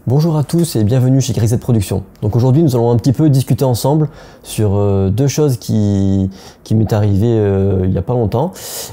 Bonjour à tous et bienvenue chez Grisette Productions. Donc aujourd'hui nous allons un petit peu discuter ensemble sur deux choses qui m'est arrivé il n'y a pas longtemps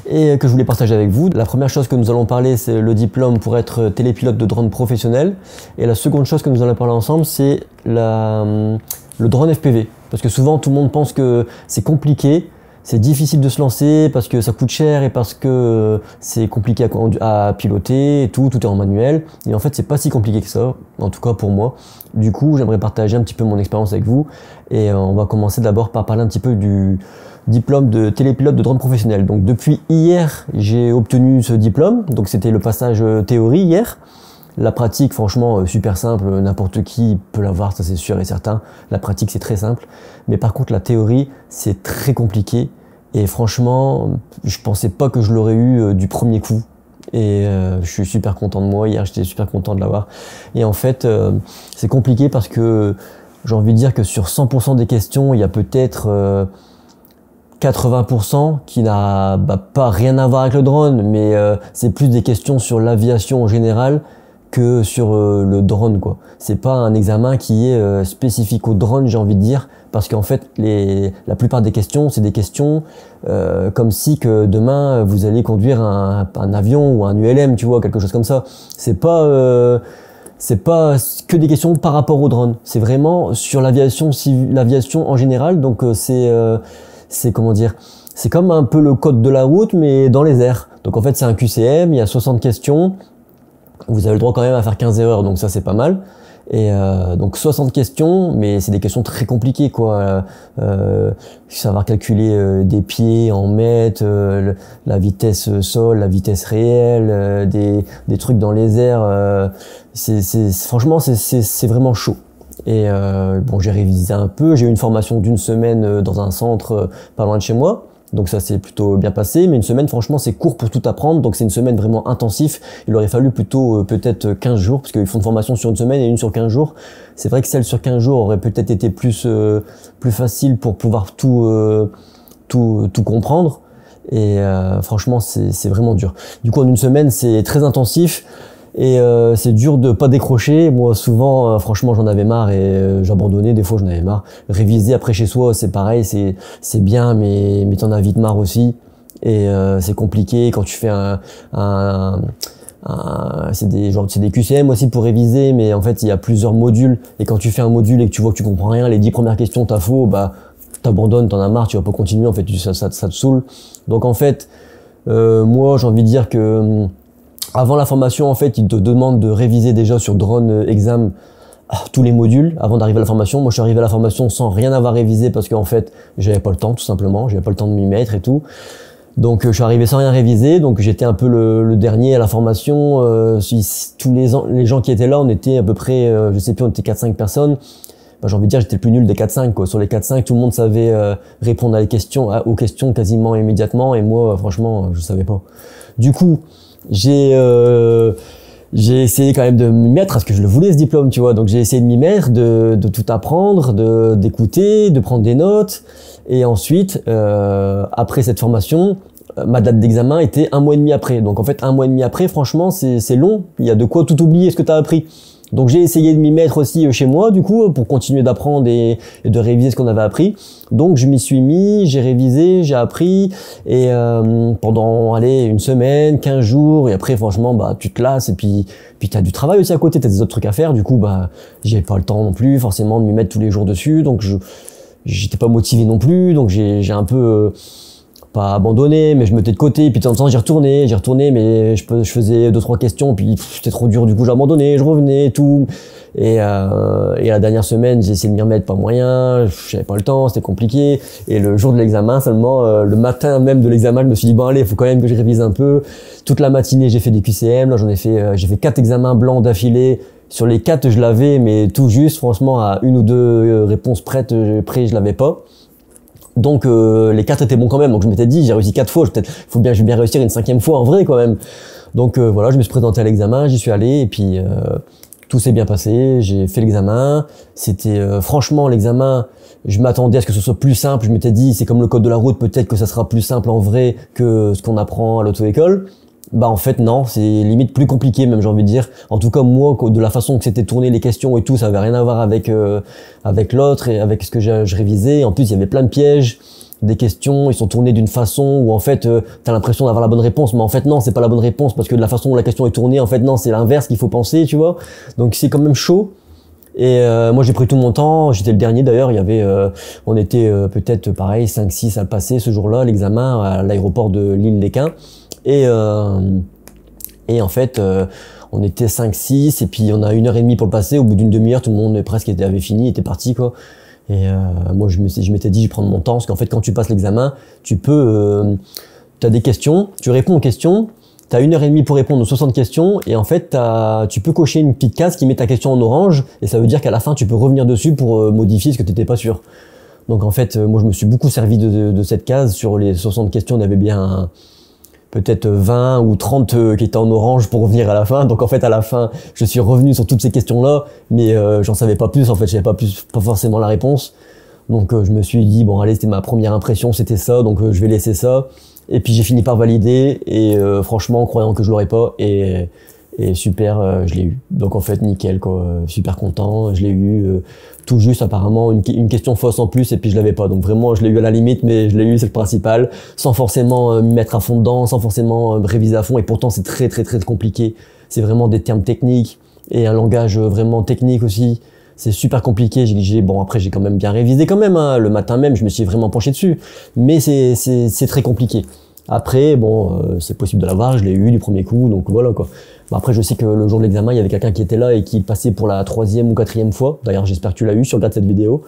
et que je voulais partager avec vous. La première chose que nous allons parler, c'est le diplôme pour être télépilote de drone professionnel, et la seconde chose que nous allons parler ensemble, c'est le drone FPV. Parce que souvent tout le monde pense que c'est compliqué, c'est difficile de se lancer parce que ça coûte cher et parce que c'est compliqué à piloter et tout est en manuel. Et en fait, c'est pas si compliqué que ça, en tout cas pour moi. Du coup, j'aimerais partager un petit peu mon expérience avec vous et on va commencer d'abord par parler un petit peu du diplôme de télépilote de drone professionnel. Donc depuis hier, j'ai obtenu ce diplôme. Donc c'était le passage théorie hier. La pratique, franchement, super simple, n'importe qui peut l'avoir, ça c'est sûr et certain. La pratique, c'est très simple. Mais par contre, la théorie, c'est très compliqué. Et franchement, je pensais pas que je l'aurais eu du premier coup. Et je suis super content de moi. Hier, j'étais super content de l'avoir. Et en fait, c'est compliqué parce que j'ai envie de dire que sur 100% des questions, il y a peut-être 80% qui n'a pas rien à voir avec le drone, mais c'est plus des questions sur l'aviation en général que sur le drone, quoi. C'est pas un examen qui est spécifique au drone, j'ai envie de dire, parce qu'en fait la plupart des questions, c'est des questions comme si que demain vous allez conduire un avion ou un ULM, tu vois, quelque chose comme ça. C'est pas que des questions par rapport au drone, c'est vraiment sur l'aviation en général. Donc c'est comment dire, c'est comme un peu le code de la route mais dans les airs. Donc en fait c'est un QCM, il y a 60 questions. Vous avez le droit quand même à faire 15 erreurs, donc ça c'est pas mal. Et donc 60 questions, mais c'est des questions très compliquées, quoi. Savoir calculer des pieds en mètres, la vitesse sol, la vitesse réelle, des trucs dans les airs. Franchement, c'est vraiment chaud. Et bon, j'ai révisé un peu. J'ai eu une formation d'une semaine dans un centre pas loin de chez moi. Donc ça s'est plutôt bien passé, mais une semaine franchement c'est court pour tout apprendre, donc c'est une semaine vraiment intensif. Il aurait fallu plutôt peut-être 15 jours, parce qu'ils font une formation sur une semaine et une sur 15 jours. C'est vrai que celle sur 15 jours aurait peut-être été plus facile pour pouvoir tout comprendre. Et franchement c'est vraiment dur. Du coup en une semaine c'est très intensif. Et c'est dur de pas décrocher. Moi souvent franchement j'en avais marre et j'abandonnais. Des fois j'en avais marre. Réviser après chez soi c'est pareil, c'est bien, mais t'en as vite marre aussi. Et c'est compliqué quand tu fais c'est des QCM aussi pour réviser, mais en fait il y a plusieurs modules, et quand tu fais un module et que tu vois que tu comprends rien, les 10 premières questions t'as faux, bah t'abandonnes, t'en as marre, tu vas pas continuer, en fait ça te saoule. Donc en fait moi j'ai envie de dire que avant la formation, en fait, ils te demandent de réviser déjà sur Drone Exam tous les modules avant d'arriver à la formation. Moi, je suis arrivé à la formation sans rien avoir révisé parce qu'en fait, j'avais pas le temps, tout simplement. J'avais pas le temps de m'y mettre et tout. Donc, je suis arrivé sans rien réviser. Donc, j'étais un peu le dernier à la formation. Tous les gens qui étaient là, on était à peu près, je sais plus, on était 4-5 personnes. Ben, j'ai envie de dire, j'étais le plus nul des 4-5, quoi. Sur les 4-5, tout le monde savait répondre aux questions quasiment immédiatement. Et moi, franchement, je savais pas. Du coup, j'ai essayé quand même de m'y mettre parce que je le voulais, ce diplôme, tu vois. Donc j'ai essayé de m'y mettre, de tout apprendre, d'écouter, de prendre des notes. Et ensuite, après cette formation, ma date d'examen était 1 mois et demi après. Donc en fait, 1 mois et demi après, franchement, c'est long. Il y a de quoi tout oublier ce que tu as appris. Donc j'ai essayé de m'y mettre aussi chez moi, du coup, pour continuer d'apprendre et de réviser ce qu'on avait appris. Donc je m'y suis mis, j'ai révisé, j'ai appris, et pendant une semaine, 15 jours, et après franchement bah tu te lasses, et puis t'as du travail aussi à côté, t'as des autres trucs à faire. Du coup bah j'avais pas le temps non plus forcément de m'y mettre tous les jours dessus, donc j'étais pas motivé non plus, donc j'ai un peu pas abandonné, mais je me mettais de côté, puis de temps en temps j'y retournais, mais je faisais 2-3 questions, puis c'était trop dur, du coup j'abandonnais, je revenais et tout. Et la dernière semaine, j'ai essayé de m'y remettre, pas moyen, j'avais pas le temps, c'était compliqué. Et le jour de l'examen, seulement le matin même de l'examen, je me suis dit bon allez, il faut quand même que je révise un peu. Toute la matinée, j'ai fait des QCM, là j'ai fait 4 examens blancs d'affilée. Sur les 4, je l'avais, mais tout juste, franchement, à 1 ou 2 réponses prêtes, je l'avais pas. Donc les 4 étaient bons quand même, donc je m'étais dit j'ai réussi 4 fois, je vais bien réussir une 5e fois en vrai quand même. Donc voilà, je me suis présenté à l'examen, j'y suis allé, et puis tout s'est bien passé, j'ai fait l'examen. C'était franchement l'examen, je m'attendais à ce que ce soit plus simple, je m'étais dit c'est comme le code de la route, peut-être que ça sera plus simple en vrai que ce qu'on apprend à l'auto-école. Bah en fait non, c'est limite plus compliqué même, j'ai envie de dire. En tout cas moi, de la façon que c'était tourné les questions et tout, ça avait rien à voir avec avec l'autre et avec ce que je révisais. En plus il y avait plein de pièges, des questions, ils sont tournés d'une façon où en fait t'as l'impression d'avoir la bonne réponse, mais en fait non, c'est pas la bonne réponse parce que de la façon où la question est tournée, en fait non, c'est l'inverse qu'il faut penser, tu vois. Donc c'est quand même chaud. Et moi j'ai pris tout mon temps, j'étais le dernier d'ailleurs, il y avait on était peut-être pareil 5-6 à le passer ce jour-là, l'examen à l'aéroport de l'Île-les-Quins. Et en fait on était 5-6 et puis on a 1h30 pour le passer, au bout d'une demi-heure tout le monde presque avait fini, était parti quoi. Et moi je m'étais dit je vais prendre mon temps parce qu'en fait quand tu passes l'examen, tu peux t'as des questions, tu réponds aux questions. T'as 1h30 pour répondre aux 60 questions et en fait tu peux cocher une petite case qui met ta question en orange et ça veut dire qu'à la fin tu peux revenir dessus pour modifier ce que t'étais pas sûr. Donc en fait moi je me suis beaucoup servi de cette case. Sur les 60 questions, on avait bien peut-être 20 ou 30 qui étaient en orange pour revenir à la fin. Donc en fait à la fin je suis revenu sur toutes ces questions là, mais j'en savais pas plus en fait, j'avais pas forcément la réponse. Donc je me suis dit bon allez, c'était ma première impression, c'était ça, donc je vais laisser ça. Et puis j'ai fini par valider et franchement en croyant que je l'aurais pas et super, je l'ai eu. Donc en fait nickel quoi, super content, je l'ai eu tout juste apparemment une question fausse en plus et puis je l'avais pas. Donc vraiment je l'ai eu à la limite, mais je l'ai eu, c'est le principal, sans forcément me mettre à fond dedans, sans forcément réviser à fond, et pourtant c'est très compliqué. C'est vraiment des termes techniques et un langage vraiment technique aussi. C'est super compliqué. Bon après j'ai quand même bien révisé quand même, hein. Le matin même je me suis vraiment penché dessus, mais c'est très compliqué. Après bon c'est possible de l'avoir, je l'ai eu du premier coup, donc voilà quoi. Bon, après je sais que le jour de l'examen il y avait quelqu'un qui était là et qui passait pour la 3e ou 4e fois. D'ailleurs j'espère que tu l'as eu si tu regardes cette vidéo.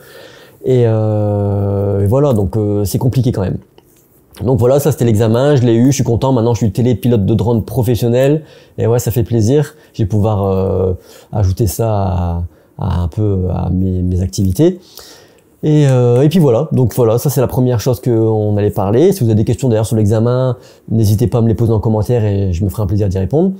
Et voilà, donc c'est compliqué quand même. Donc voilà, ça c'était l'examen, je l'ai eu, je suis content. Maintenant je suis télépilote de drone professionnel et ouais ça fait plaisir. Je vais pouvoir ajouter ça un peu à mes activités. Et puis voilà, donc voilà, ça c'est la première chose qu'on allait parler. Si vous avez des questions d'ailleurs sur l'examen, n'hésitez pas à me les poser en commentaire et je me ferai un plaisir d'y répondre.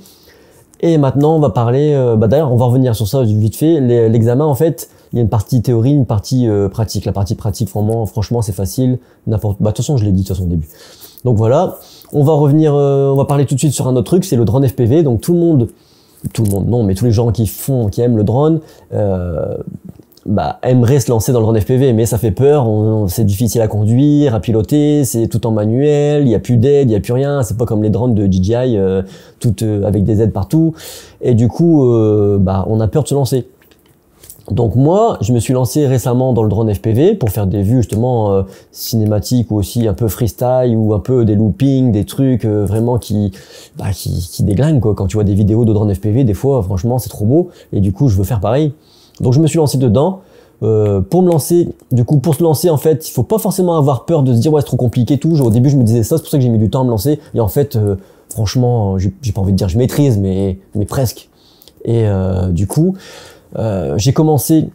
Et maintenant on va parler, d'ailleurs on va revenir sur ça vite fait. L'examen en fait, il y a une partie théorie, une partie pratique. La partie pratique franchement c'est facile, de toute façon je l'ai dit de toute façon au début. Donc voilà, on va revenir, on va parler tout de suite sur un autre truc, c'est le drone FPV. Donc tout le monde non, mais tous les gens qui aiment le drone aimeraient se lancer dans le drone FPV, mais ça fait peur, c'est difficile à conduire, à piloter, c'est tout en manuel, il y a plus d'aide, il y a plus rien, c'est pas comme les drones de DJI avec des aides partout, et du coup on a peur de se lancer. Donc moi, je me suis lancé récemment dans le drone FPV pour faire des vues justement cinématiques ou aussi un peu freestyle ou un peu des loopings, des trucs vraiment qui déglinguent quoi. Quand tu vois des vidéos de drone FPV, des fois franchement c'est trop beau et du coup je veux faire pareil. Donc je me suis lancé dedans. Pour se lancer en fait, il faut pas forcément avoir peur de se dire ouais c'est trop compliqué tout. Au début je me disais ça, c'est pour ça que j'ai mis du temps à me lancer. Et en fait franchement, j'ai pas envie de dire je maîtrise, mais presque. Et du coup j'ai commencé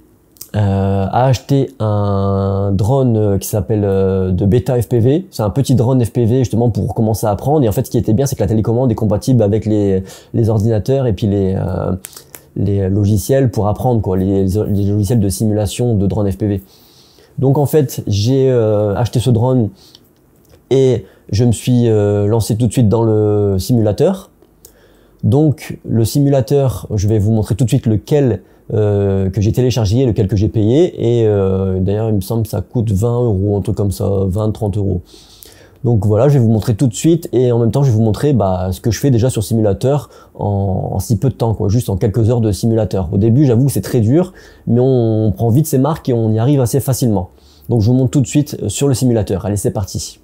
à acheter un drone qui s'appelle de Beta FPV. C'est un petit drone FPV justement pour commencer à apprendre. Et en fait, ce qui était bien, c'est que la télécommande est compatible avec les ordinateurs et puis les logiciels pour apprendre quoi, les logiciels de simulation de drone FPV. Donc en fait, j'ai acheté ce drone et je me suis lancé tout de suite dans le simulateur. Donc le simulateur, je vais vous montrer tout de suite lequel que j'ai téléchargé, lequel que j'ai payé, et d'ailleurs il me semble que ça coûte 20 €, un truc comme ça, 20-30 €. Donc voilà, je vais vous montrer tout de suite et en même temps je vais vous montrer ce que je fais déjà sur simulateur en si peu de temps quoi, juste en quelques heures de simulateur. Au début j'avoue que c'est très dur, mais on prend vite ses marques et on y arrive assez facilement. Donc je vous montre tout de suite sur le simulateur. Allez, c'est parti.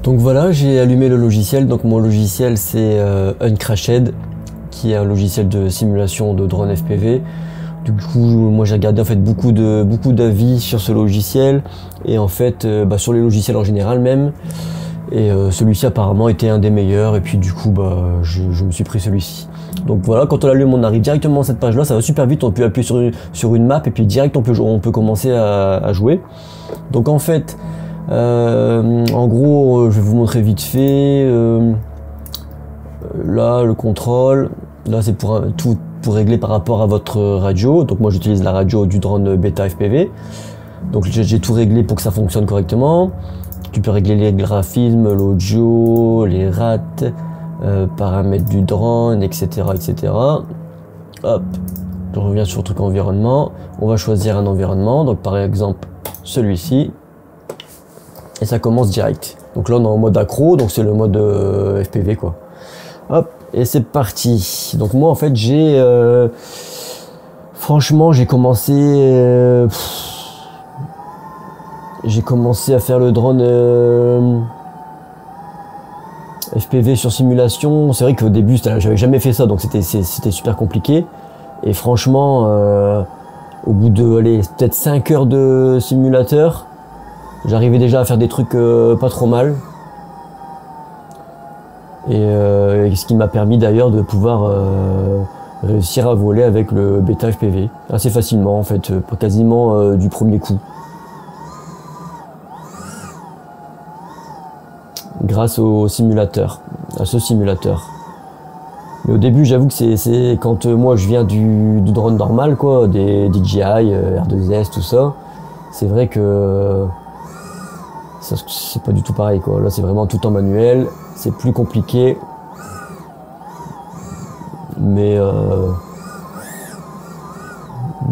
Donc voilà, j'ai allumé le logiciel. Donc mon logiciel c'est Uncrashed, qui est un logiciel de simulation de drone FPV. Du coup, moi j'ai regardé en fait beaucoup d'avis sur ce logiciel et en fait sur les logiciels en général même. Et celui-ci apparemment était un des meilleurs et puis du coup je me suis pris celui-ci. Donc voilà, quand on l'allume, on arrive directement à cette page-là, ça va super vite. On peut appuyer sur une map et puis direct on peut commencer à jouer. Donc en fait, en gros, je vais vous montrer vite fait. Là, le contrôle. Là, c'est pour régler par rapport à votre radio. Donc moi, j'utilise la radio du drone Beta FPV. Donc j'ai tout réglé pour que ça fonctionne correctement. tu peux régler les graphismes, l'audio, les rates, paramètres du drone, etc., etc. Hop, je reviens sur le truc environnement. On va choisir un environnement, donc par exemple celui-ci. Et ça commence direct. Donc là on est en mode accro, donc c'est le mode FPV quoi. Hop, et c'est parti. Donc moi en fait franchement j'ai commencé à faire le drone FPV sur simulation. C'est vrai qu'au début j'avais jamais fait ça, donc c'était super compliqué. Et franchement, au bout de peut-être 5 heures de simulateur, j'arrivais déjà à faire des trucs pas trop mal. Et ce qui m'a permis d'ailleurs de pouvoir réussir à voler avec le bêta FPV assez facilement en fait, quasiment du premier coup. Grâce au simulateur, à ce simulateur. Mais au début, j'avoue que c'est quand moi je viens du drone normal, quoi, des DJI, R2S, tout ça. C'est vrai que c'est pas du tout pareil, quoi. Là, c'est vraiment tout en manuel, c'est plus compliqué, mais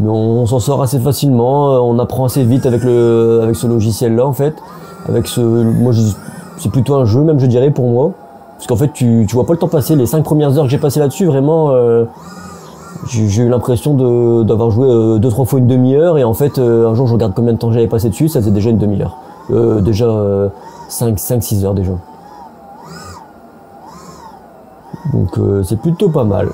on s'en sort assez facilement. On apprend assez vite avec ce logiciel-là, en fait. C'est plutôt un jeu, même je dirais pour moi. Parce qu'en fait, tu vois pas le temps passer. Les 5 premières heures que j'ai passées là-dessus, vraiment, j'ai eu l'impression d'avoir joué 2-3 fois une demi-heure. Et en fait, un jour, je regarde combien de temps j'avais passé dessus, ça faisait déjà une demi-heure. Déjà 5-6 heures déjà. Donc c'est plutôt pas mal.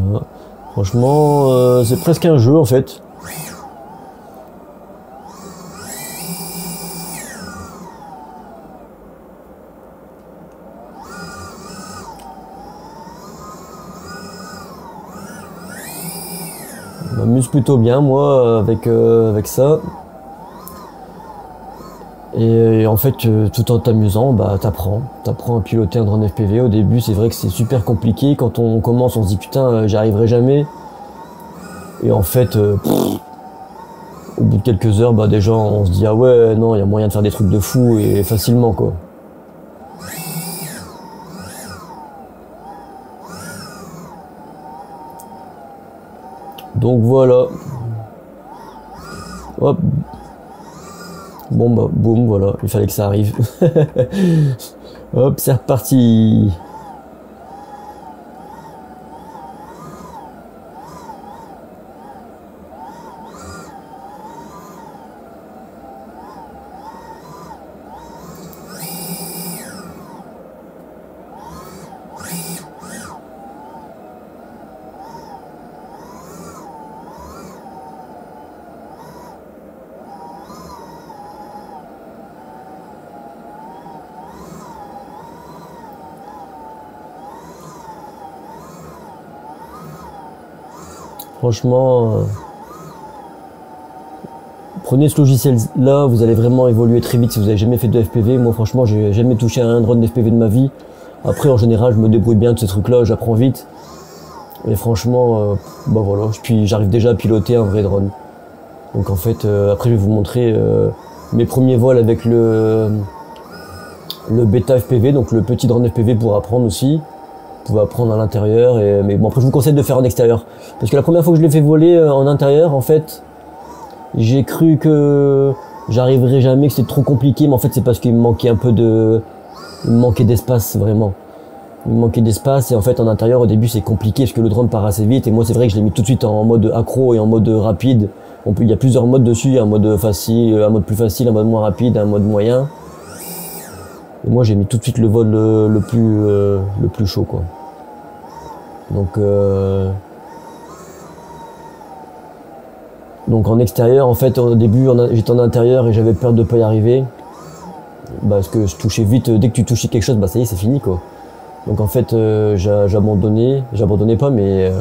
Voilà. Franchement, c'est presque un jeu en fait. Je m'amuse plutôt bien moi avec ça. Et en fait, tout en t'amusant, bah t'apprends à piloter un drone FPV. Au début, c'est vrai que c'est super compliqué. Quand on commence, on se dit putain, j'y arriverai jamais. Et en fait, au bout de quelques heures, bah déjà, on se dit ah ouais, non, il y a moyen de faire des trucs de fou et facilement quoi. Donc voilà. Hop. Bon bah boum, voilà, il fallait que ça arrive. Hop, c'est reparti. Franchement, prenez ce logiciel là, vous allez vraiment évoluer très vite si vous avez jamais fait de FPV. Moi franchement, j'ai jamais touché à un drone FPV de ma vie. Après en général, je me débrouille bien de ces trucs là, j'apprends vite. Et franchement, bah voilà, puis j'arrive déjà à piloter un vrai drone. Donc en fait, après je vais vous montrer mes premiers vols avec le bêta FPV, donc le petit drone FPV pour apprendre aussi. Vous pouvez apprendre à l'intérieur, mais bon après je vous conseille de faire en extérieur. Parce que la première fois que je l'ai fait voler en intérieur, en fait, j'ai cru que j'arriverais jamais, que c'était trop compliqué, mais en fait c'est parce qu'il me manquait il me manquait d'espace vraiment. Il me manquait d'espace et en fait en intérieur au début c'est compliqué parce que le drone part assez vite et moi c'est vrai que je l'ai mis tout de suite en mode accro et en mode rapide. Il y a plusieurs modes dessus, il y a un mode facile, un mode plus facile, un mode moins rapide, un mode moyen. Et moi j'ai mis tout de suite le vol le plus chaud quoi. Donc en extérieur en fait au début j'étais en intérieur et j'avais peur de pas y arriver. Parce que je touchais vite, dès que tu touchais quelque chose, bah ça y est c'est fini quoi. Donc en fait j'abandonnais pas mais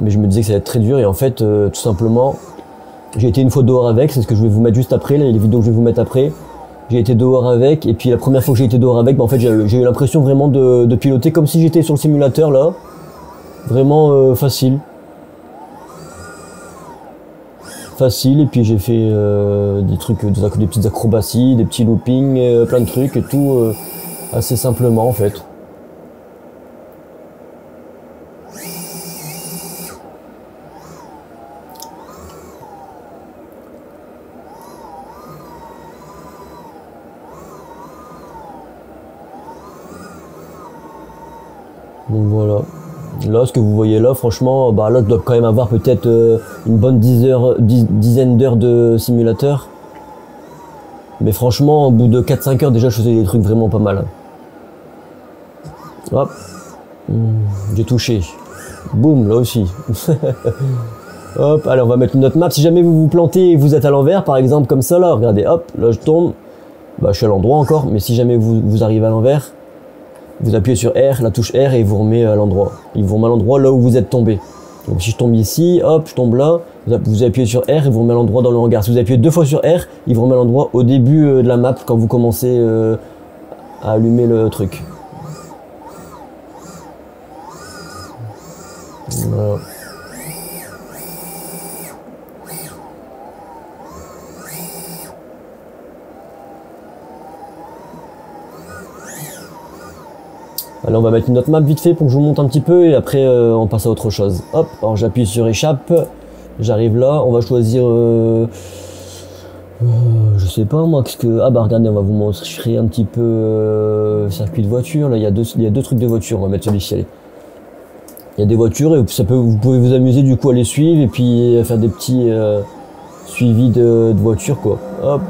je me disais que ça allait être très dur et en fait tout simplement J'ai été une fois dehors avec, c'est ce que je vais vous mettre juste après, là, les vidéos que je vais vous mettre après. J'ai été dehors avec, et puis la première fois que j'ai été dehors avec, bah, en fait j'ai eu l'impression vraiment de piloter comme si j'étais sur le simulateur là. Vraiment facile. Facile, et puis j'ai fait des trucs, des petites acrobaties, des petits loopings, plein de trucs et tout assez simplement en fait. Donc voilà. Là, ce que vous voyez là, franchement, bah là, je dois quand même avoir peut-être une bonne dizaine d'heures de simulateur. Mais franchement, au bout de 4-5 heures, déjà, je faisais des trucs vraiment pas mal. Hop. J'ai touché. Boum, là aussi. Hop, allez, on va mettre une autre map. Si jamais vous vous plantez et vous êtes à l'envers, par exemple, comme ça, là, regardez, hop, là, je tombe. Bah, je suis à l'endroit encore, mais si jamais vous arrivez à l'envers, vous appuyez sur R, la touche R, et il vous remet à l'endroit. Il vous remet à l'endroit là où vous êtes tombé. Donc si je tombe ici, hop, je tombe là, vous appuyez sur R, et vous remet à l'endroit dans le hangar. Si vous appuyez 2 fois sur R, il vous remet à l'endroit au début de la map, quand vous commencez à allumer le truc. Voilà. Allez, on va mettre une autre map vite fait pour que je vous montre un petit peu et après on passe à autre chose. Hop, alors j'appuie sur échappe, j'arrive là, on va choisir, je sais pas moi, qu'est-ce que... Ah bah regardez, on va vous montrer un petit peu circuit de voiture, là il y a deux trucs de voiture, on va mettre celui-ci, allez. Il y a des voitures et vous pouvez vous amuser du coup à les suivre et puis faire des petits suivis de voitures quoi. Hop.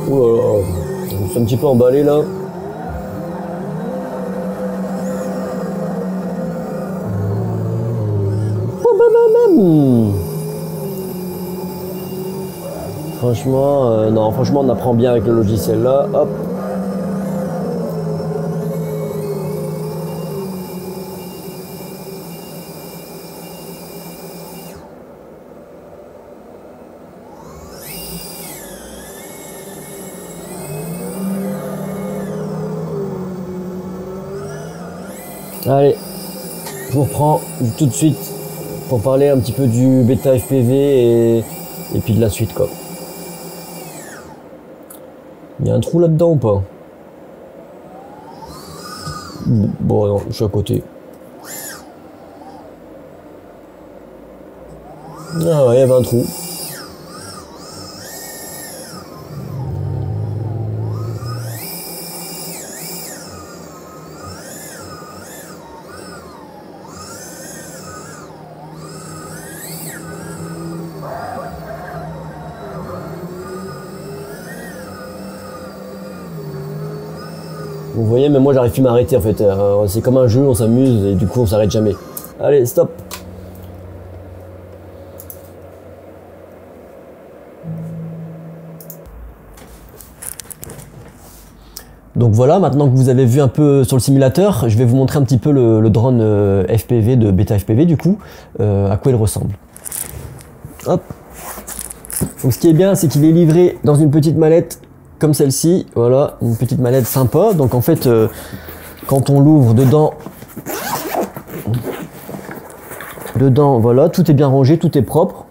Oh là là, je me suis un petit peu emballé là. Franchement, non, franchement on apprend bien avec le logiciel là. Hop. Allez, je vous reprends tout de suite pour parler un petit peu du bêta FPV et puis de la suite quoi. Il y a un trou là-dedans ou pas? Bon non, je suis à côté. Ah ouais, il y avait un trou. Vous voyez, mais moi j'arrive plus à m'arrêter en fait. C'est comme un jeu, on s'amuse et du coup on s'arrête jamais. Allez, stop. Donc voilà, maintenant que vous avez vu un peu sur le simulateur, je vais vous montrer un petit peu le drone FPV de bêta FPV du coup, à quoi il ressemble. Hop. Donc ce qui est bien, c'est qu'il est livré dans une petite mallette comme celle-ci, voilà, une petite mallette sympa. Donc en fait, quand on l'ouvre dedans, voilà, tout est bien rangé, tout est propre.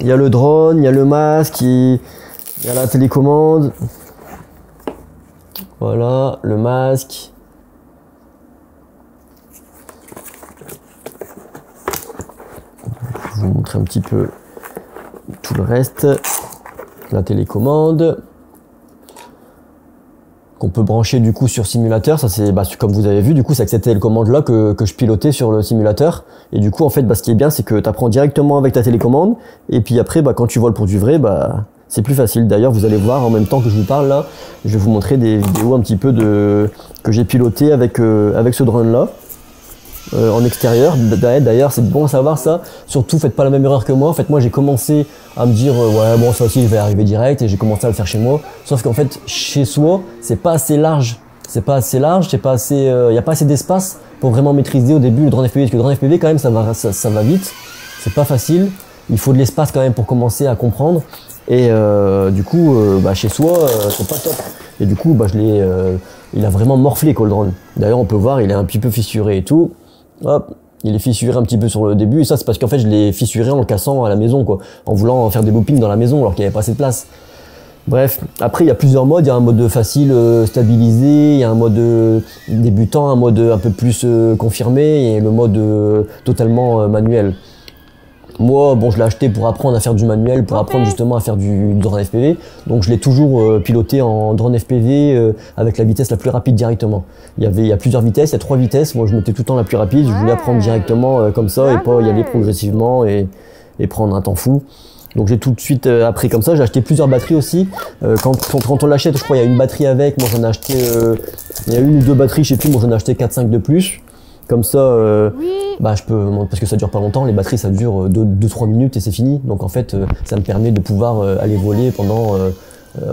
Il y a le drone, il y a le masque, il y a la télécommande. Voilà, le masque. Je vais vous montrer un petit peu tout le reste. La télécommande. Qu'on peut brancher du coup sur simulateur. Ça c'est comme vous avez vu, du coup c'est avec cette télécommande là que je pilotais sur le simulateur. Et du coup en fait ce qui est bien c'est que tu apprends directement avec ta télécommande. Et puis après quand tu voles pour du vrai, c'est plus facile. D'ailleurs vous allez voir en même temps que je vous parle là, je vais vous montrer des vidéos un petit peu que j'ai piloté avec ce drone là. En extérieur. D'ailleurs, c'est bon à savoir ça. Surtout, faites pas la même erreur que moi. En fait, moi, j'ai commencé à me dire, ouais, bon, ça aussi, je vais arriver direct, et j'ai commencé à le faire chez moi. Sauf qu'en fait, chez soi, c'est pas assez large. C'est pas assez large, c'est pas assez, y a pas assez d'espace pour vraiment maîtriser au début le drone FPV. Parce que le drone FPV, quand même, ça va vite. C'est pas facile. Il faut de l'espace quand même pour commencer à comprendre. Et du coup, chez soi, c'est pas top. Et du coup, il a vraiment morflé, quoi, le drone. D'ailleurs, on peut voir, il est un petit peu fissuré et tout. Hop, il est fissuré un petit peu sur le début, et ça c'est parce qu'en fait je l'ai fissuré en le cassant à la maison, quoi, en voulant faire des loopings dans la maison alors qu'il n'y avait pas assez de place. Bref, après il y a plusieurs modes, il y a un mode facile stabilisé, il y a un mode débutant, un mode un peu plus confirmé, et le mode totalement manuel. Moi, bon, je l'ai acheté pour apprendre à faire du manuel, pour apprendre justement à faire du drone FPV. Donc je l'ai toujours piloté en drone FPV avec la vitesse la plus rapide directement. Il y a plusieurs vitesses, il y a 3 vitesses. Moi, je mettais tout le temps la plus rapide. Je voulais apprendre directement comme ça et pas y aller progressivement et prendre un temps fou. Donc j'ai tout de suite appris comme ça. J'ai acheté plusieurs batteries aussi. Quand on l'achète, je crois il y a une batterie avec. Moi, j'en ai acheté. Il y a une ou deux batteries, je sais plus. Moi, j'en ai acheté 4-5 de plus. Comme ça, je peux, parce que ça dure pas longtemps, les batteries ça dure 2-3 minutes et c'est fini. Donc en fait, ça me permet de pouvoir aller voler pendant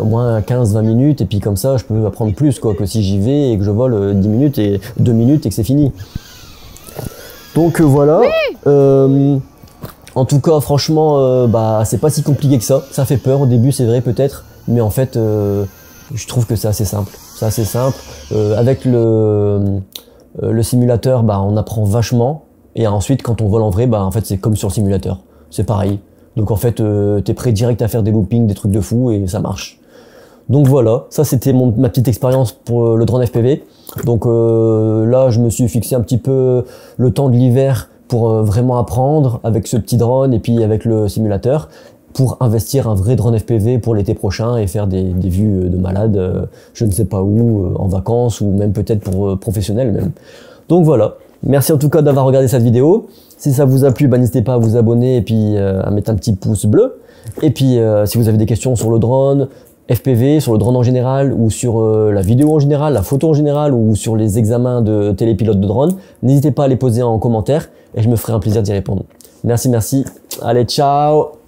au moins 15-20 minutes, et puis comme ça, je peux apprendre plus, quoi, que si j'y vais et que je vole 10 minutes et 2 minutes et que c'est fini. Donc voilà. En tout cas, franchement, c'est pas si compliqué que ça. Ça fait peur au début, c'est vrai peut-être, mais en fait, je trouve que c'est assez simple. C'est assez simple. Avec le simulateur, on apprend vachement, et ensuite quand on vole en vrai, en fait c'est comme sur le simulateur, c'est pareil. Donc en fait t'es prêt direct à faire des loopings, des trucs de fou, et ça marche. Donc voilà, ça c'était ma petite expérience pour le drone FPV. Donc là je me suis fixé un petit peu le temps de l'hiver pour vraiment apprendre avec ce petit drone et puis avec le simulateur, pour investir un vrai drone FPV pour l'été prochain et faire des vues de malade, je ne sais pas où, en vacances, ou même peut-être pour professionnels même. Donc voilà, merci en tout cas d'avoir regardé cette vidéo. Si ça vous a plu, n'hésitez pas à vous abonner et puis à mettre un petit pouce bleu. Et puis si vous avez des questions sur le drone FPV, sur le drone en général, ou sur la vidéo en général, la photo en général, ou sur les examens de télépilote de drone, n'hésitez pas à les poser en commentaire et je me ferai un plaisir d'y répondre. Merci, allez, ciao!